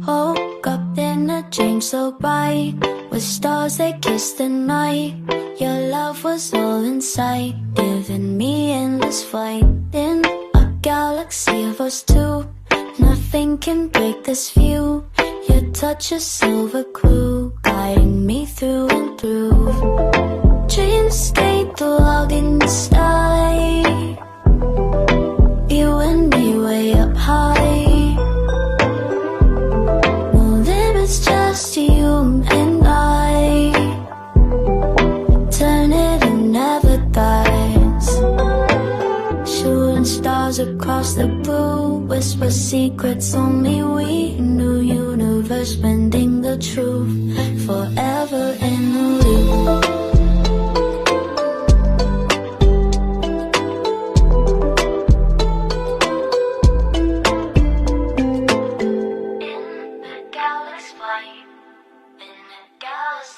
Woke up in a dream so bright, with stars that kissed the night. Your love was all in sight, giving me endless flight. In a galaxy of us two, nothing can break this view. Your touch is silver clue, guiding me through and through. Dreamscape log in the sky, you and me way up high. No limits, just you and I. Turn it and never dies. Shooting stars across the blue, whisper secrets only we knew. Universe bending the truth, forever in a loop. In a galaxy,